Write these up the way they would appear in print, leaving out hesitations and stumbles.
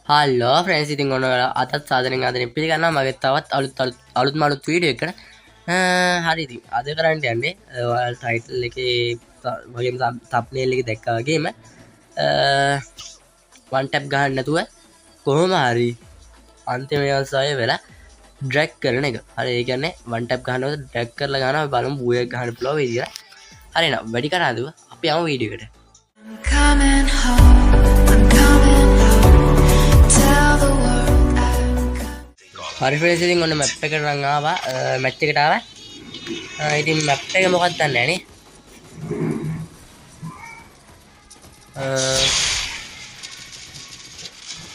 Hello friends ඉතින් ඔන්න අදත් සාදරයෙන් ආදරයෙන් පිළිගන්නවා මගේ තවත් අලුත් මලුත් වීඩියෝ එකකට. හරි ඉතින් අද කරන්න යන්නේ ඔයාලා ටයිටල් එකේ වගේම තම්බ්නේල් එකේ දැක්කා වගේම වන් ටැප් ගහන්න නැතුව කොහොම හරි අන්තිම අවස්ථාවේ වෙලා ඩ්‍රැග් කරන එක. හරි ඒ කියන්නේ වන් ටැප් ගහනකොට ඩ්‍රැග් කරලා ගන්නවා බලමු බූයක් ගහන්න පුළුවන් වෙයි කියලා. හරි නේද? වැඩි කරාදුව අපි යමු වීඩියෝ එකට. Coming home, I'm coming home. Tell the world I'm coming. හරි ෆ්‍රෙන්ඩ්ස් ඉතින් ඔන්න මැප් එකට නම් ආවා මැච් එකට ආවා. ඉතින් මැප් එක මොකක්ද දන්නේ නැහැ නේ.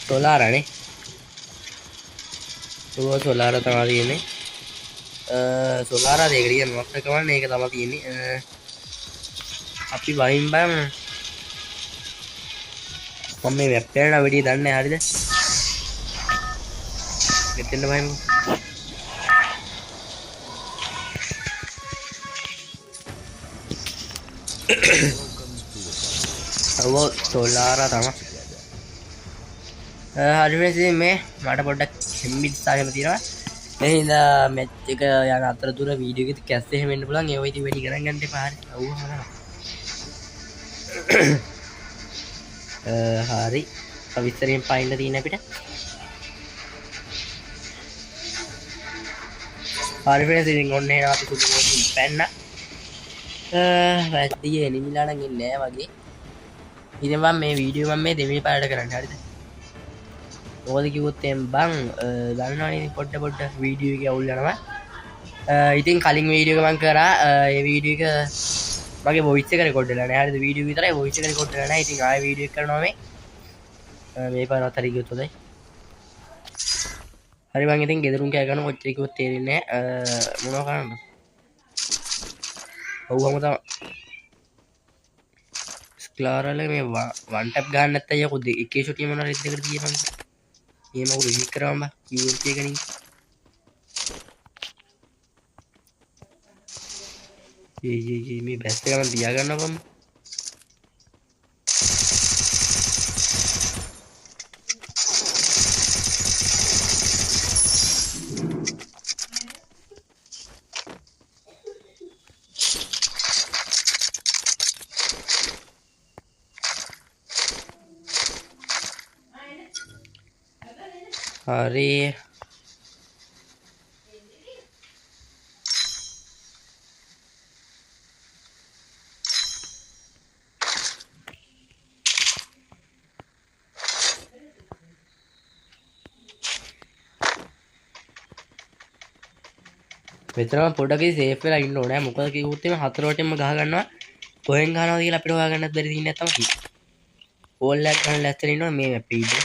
සෝලාරනේ. සෝලාර තමයි තියෙන්නේ. සෝලාරා දෙකට කියන මැප් එක වань ඒක තමයි තියෙන්නේ. අපි වයින් බම් මම මේ මැප් එකට වැඩි දන්නේ නැහැ හරිද? මෙතෙන්ද වයින් අරෝ සෝලාරා තමයි. හරි වෙන්නේ මේ මට පොඩ්ඩක් හිම්බිස්සාවෙම තියෙනවා. මේ හින්දා මැච් එක යන අතරතුර වීඩියෝ එකේ කැස් එහෙම එන්න පුළුවන්. ඒව ඉතින් වැඩි ගණන් ගන්න එපා. හරි. අවුව හරි. හරි. විස්තරයෙන් පයින්න තියෙන අපිට. හරි ෆ්‍රෙන්ඩ්ස් ඉතින් ඔන්න එනවා අපි සුදු මොකකින් පැන්න. වැද්දී එනිමිලා නම් ඉන්නේ නැහැ වගේ. ඉතින් මම මේ වීඩියෝ මම මේ දෙවෙනි පාරට කරන්නේ හරිද? මොකද කිව්වොත් එම් බං දන්නවනේ පොඩ වීඩියෝ එක අවුල් යනවා. ඉතින් කලින් වීඩියෝ එක මම කරා ඒ වීඩියෝ එක මගේ වොයිස් එක රෙකෝඩ් වෙලා නැහැ. හරිද? වීඩියෝ විතරයි වොයිස් එක රෙකෝඩ් වෙලා නැහැ. ඉතින් ආයෙ වීඩියෝ එක කරනවා මේ පාරවත් හරි ගියොත් හොඳයි. හරි මං ඉතින් ගෙදරුන් කෑ ගන්න කොච්චර කිව්වොත් තේරෙන්නේ නැහැ. මොනවා කරන්නද? ඔව්වම තමයි. ස්ක්ලාරල මේ වන් ටැප් ගන්න නැත්නම් යකෝ එකේ ෂොට් එක මොනවා රෙඩ් එකට තියපන්. මේ මගුල විසික් කරවම් බා QLT එකකින්. ඒ මේ බැස්ට් එක මම තියා ගන්නවම්. හරි මෙතන පොඩ්ඩක් සේෆ් වෙලා ඉන්න ඕනේ. මොකද කිව්වොත් එimhe හතර වටේම ගහ ගන්නවා. කොහෙන් ගහනවද කියලා අපිට හොයාගන්නත් බැරි දින්නේ නැත්තම කි. ඕල් එකක් ගන්න ලැස්තර ඉන්නවා මේ මැප් එකේ.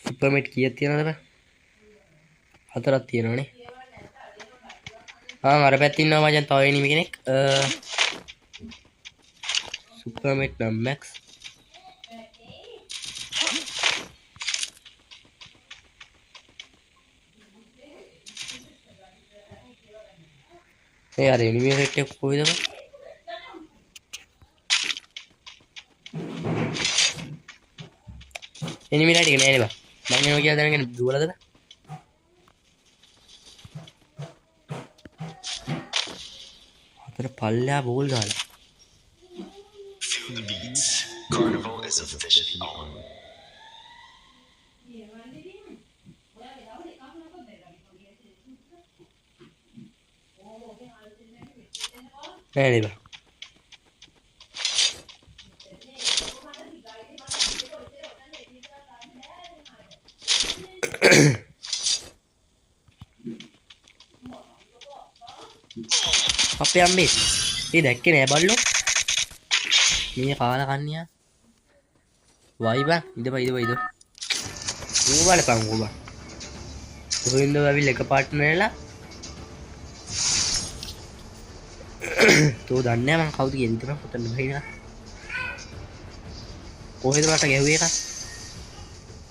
සුපර්මෙට් කීයක් තියෙනවද බෑ? හතරක් තියෙනවනේ. අර පැත්තේ ඉන්නවා මචං තව එනිමි කෙනෙක්. සුපර්මෙට් නම් මැක්ස්. ඒ අර එනිමි සෙට් එක කොහෙද බෑ? එනිමි රයිට් එක නෑනේ බා. මම එනවා කියලා දැනගෙන දුවලද බෑ? අතර පල්ලා බෝල් ගාලා. Feel the beats. Carnival is officially on. නෑනේ බා. අපේ අම්මේ මේ දැක්කේ නෑ බල්ලෝ. මේ කාලා කන්නියා. වයි බං ඉඳ. ඌ බලපන් ඌ බං. කොහෙන්ද ආවිල් එක පාට නෑලා. තෝ දන්නේ නැහැ මං කවුද කියලා ඉතින් පොතන්න බහිනා. කොහෙද මට ගැහුවේ එක?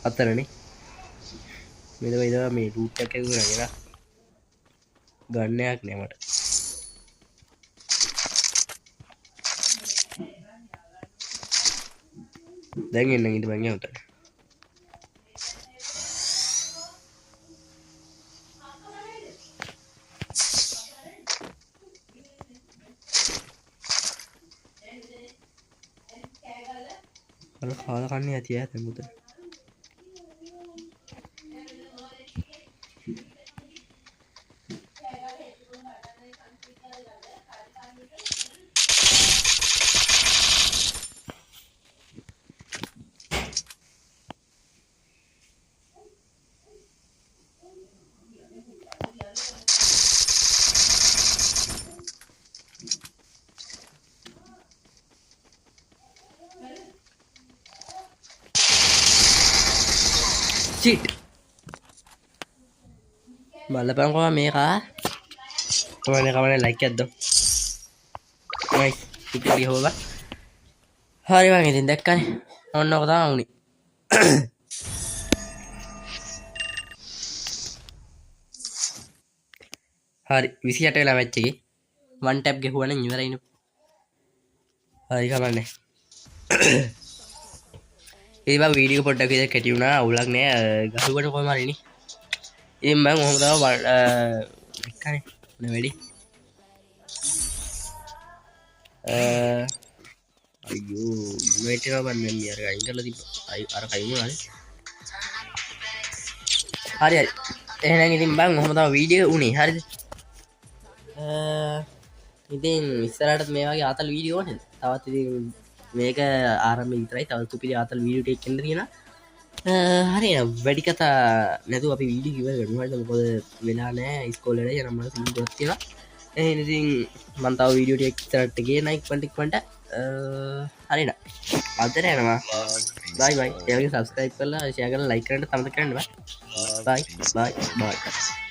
අතරනේ. මේ ලූට් එකක් ඇදුවා නේද? ගන්නයක් නෑ මට දැන් එන්න ඊට බං යවුට කාලා කන්නේ ඇති ඈ තමුද shit බලපංකෝ මේකා කමනේ ලයික් එකක් දෝ නයිස් ඉතින් හොවා හරි මං ඉතින් දැක්කනේ ඔන්න ඔක තමයි උනේ හරි 28 වෙලා මැච් එකේ වන් ටැප් ගෙහුවා නම් ඉවරයිනේ හරි කමන්නේ ඒ බා වීඩියෝ පොඩ්ඩක් විතර කැටි වුණා අවුලක් නෑ ගහුවට කොහම හරි නේ ඉතින් මම ඔහොම තමයි එක්කනේ මොන වෙලි අයියෝ ඉන්වයිට් එක බන්න මේ අර අයින් කරලා තිබ්බා අර කයින් වුණානේ හරි හරි එහෙනම් ඉතින් බං ඔහොම තමයි වීඩියෝ උනේ හරිද ඉතින් ඉස්සරහට මේ වගේ ආතල් වීඩියෝ නේද තවත් ඉතින් මේක ආරම්භය විතරයි තව තුපිලි ආතල් වීඩියෝ ටේක් කරන්න තියෙනවා හරි වැඩි කතා නැතුව අපි වීඩියෝ ඉවර කරමු හරිද මොකද වෙලා නැහැ ඉස්කෝලේ වල යනම් මම සිං ගොඩක් තියෙනවා එහෙනම් ඉතින් මම තව වීඩියෝ ටේක් ඉස්සරහට ගේන ඉක්මනට හරිද අදට යනවා බයි බයි ඒ වගේ සබ්ස්ක්‍රයිබ් කරලා ෂෙයා කරලා ලයික් කරන්න තමත කරන්න බයි බයි බයි